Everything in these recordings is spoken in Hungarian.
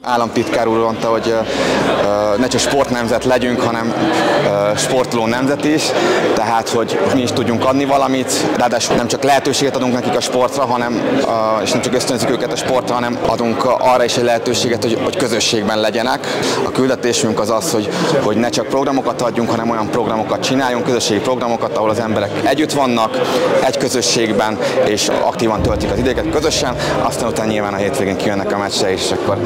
Államtitkár úr mondta, hogy ne csak sportnemzet legyünk, hanem sportoló nemzet is, tehát hogy mi is tudjunk adni valamit, ráadásul nem csak lehetőséget adunk nekik a sportra, és nem csak ösztönzünk őket a sportra, hanem adunk arra is egy lehetőséget, hogy közösségben legyenek. A küldetésünk az az, hogy ne csak programokat adjunk, hanem olyan programokat csináljunk, közösségi programokat, ahol az emberek együtt vannak, egy közösségben, és aktívan töltik az idejüket közösen, aztán utána nyilván a hétvégén kijönnek a meccsre, és akkor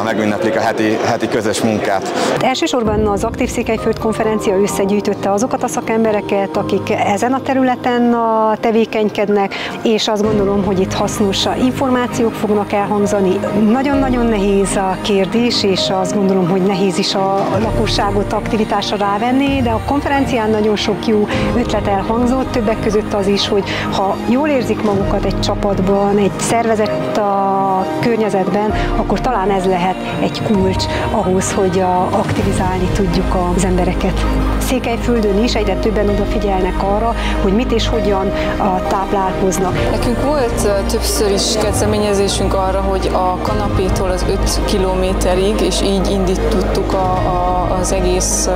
megünneplik a heti közös munkát. Elsősorban az Aktív Székelyföld konferencia összegyűjtötte azokat a szakembereket, akik ezen a területen tevékenykednek, és azt gondolom, hogy itt hasznos információk fognak elhangzani. Nagyon-nagyon nehéz a kérdés, és azt gondolom, hogy nehéz is a lakosságot aktivitásra rávenni, de a konferencián nagyon sok jó ötlet elhangzott, többek között az is, hogy ha jól érzik magukat egy csapatban, egy szervezett környezetben, akkor talán ez lehet egy kulcs ahhoz, hogy aktivizálni tudjuk az embereket. Székelyföldön is egyre többen odafigyelnek arra, hogy mit és hogyan táplálkoznak. Nekünk volt többször is kezdeményezésünk arra, hogy a kanapétól az 5 kilométerig, és így indítottuk az egész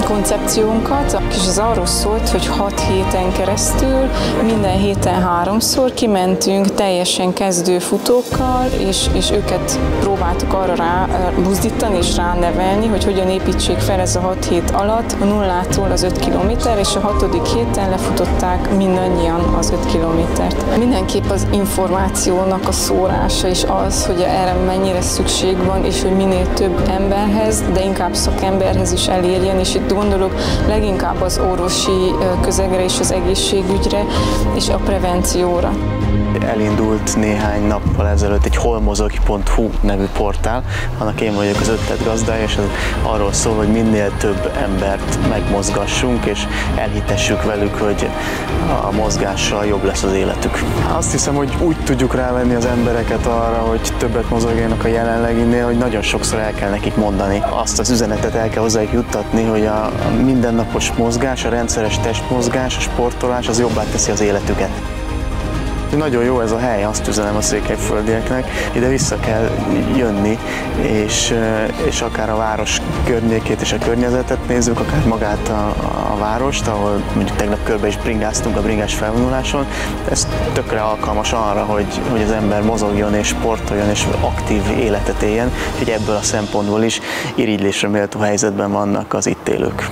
koncepciónkat, és ez arról szólt, hogy 6 héten keresztül, minden héten 3-szor kimentünk teljesen kezdő futókkal, és őket próbáltuk arra rá buzdítani és ránevelni, hogy hogyan építsék fel ez a 6 hét alatt a 0-tól az 5 kilométer, és a 6. héten lefutották mindannyian az 5 kilométert. Mindenképp az információnak a szórása is az, hogy erre mennyire szükség van, és hogy minél több emberhez, de inkább szakemberhez is elérjen, és itt gondolok leginkább az orvosi közegre és az egészségügyre és a prevencióra. Elindult néhány nappal ezelőtt egy holmozok.hu nevű portál, annak én vagyok az ötlet gazdája, és ez arról szól, hogy minél több embert megmozgassunk, és elhitessük velük, hogy a mozgással jobb lesz az életük. Azt hiszem, hogy úgy tudjuk rávenni az embereket arra, hogy többet mozogjanak a jelenleginél, hogy nagyon sokszor el kell nekik mondani. Azt az üzenetet el kell hozzájuk juttatni, hogy a mindennapos mozgás, a rendszeres testmozgás, a sportolás az jobbá teszi az életüket. Nagyon jó ez a hely, azt üzenem a székelyföldieknek, ide vissza kell jönni, és akár a város környékét és a környezetet nézzük, akár magát a várost, ahol mondjuk tegnap körbe is bringáztunk a bringás felvonuláson. Ez tökre alkalmas arra, hogy az ember mozogjon és sportoljon és aktív életet éljen, hogy ebből a szempontból is irigylésre méltó helyzetben vannak az itt élők.